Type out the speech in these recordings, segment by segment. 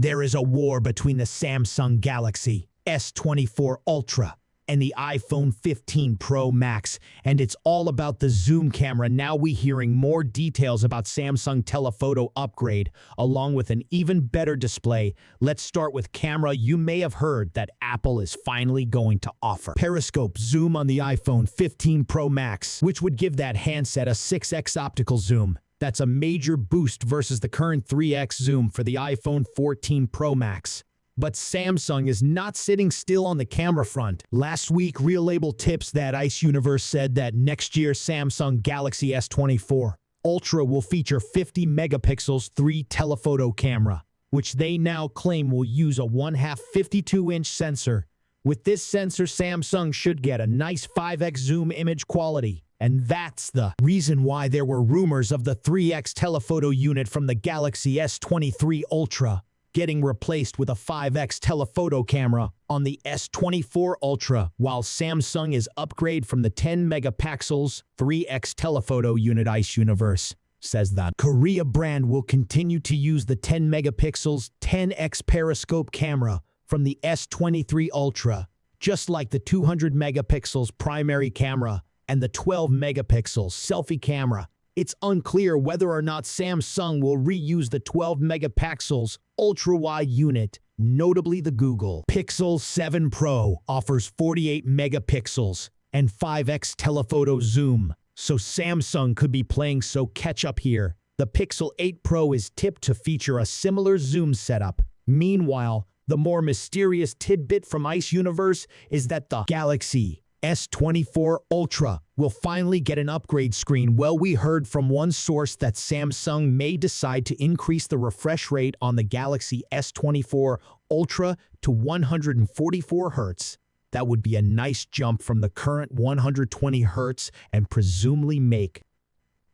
There is a war between the Samsung Galaxy S24 Ultra and the iPhone 15 Pro Max, and it's all about the zoom camera. Now we're hearing more details about Samsung telephoto upgrade, along with an even better display. Let's start with camera. You may have heard that Apple is finally going to offer periscope zoom on the iPhone 15 Pro Max, which would give that handset a 6x optical zoom. That's a major boost versus the current 3x zoom for the iPhone 14 Pro Max. But Samsung is not sitting still on the camera front. Last week, Real Label tips that Ice Universe said that next year Samsung Galaxy S24 Ultra will feature 50 megapixels 3 telephoto camera, which they now claim will use a 1/2 52-inch sensor. With this sensor, Samsung should get a nice 5x zoom image quality. And that's the reason why there were rumors of the 3x telephoto unit from the Galaxy S23 Ultra getting replaced with a 5x telephoto camera on the S24 Ultra, while Samsung is upgrade from the 10 megapixels 3x telephoto unit. Ice Universe says that Korea brand will continue to use the 10 megapixels 10x periscope camera from the S23 Ultra, just like the 200 megapixels primary camera and the 12 megapixels selfie camera. It's unclear whether or not Samsung will reuse the 12 megapixels ultra-wide unit. Notably, the Google Pixel 7 Pro offers 48 megapixels and 5x telephoto zoom, so Samsung could be playing catch up here. The Pixel 8 Pro is tipped to feature a similar zoom setup. Meanwhile, the more mysterious tidbit from Ice Universe is that the Galaxy S24 Ultra will finally get an upgrade screen. Well, we heard from one source that Samsung may decide to increase the refresh rate on the Galaxy S24 Ultra to 144 Hz. That would be a nice jump from the current 120 Hz and presumably make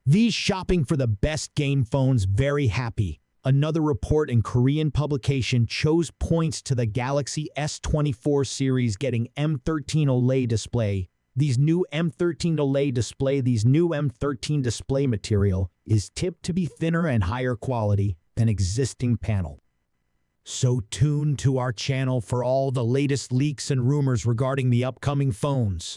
these shopping for the best game phones very happy. Another report in Korean publication shows points to the Galaxy S24 series getting M13 OLED display. These new M13 display material is tipped to be thinner and higher quality than existing panel. So tune to our channel for all the latest leaks and rumors regarding the upcoming phones.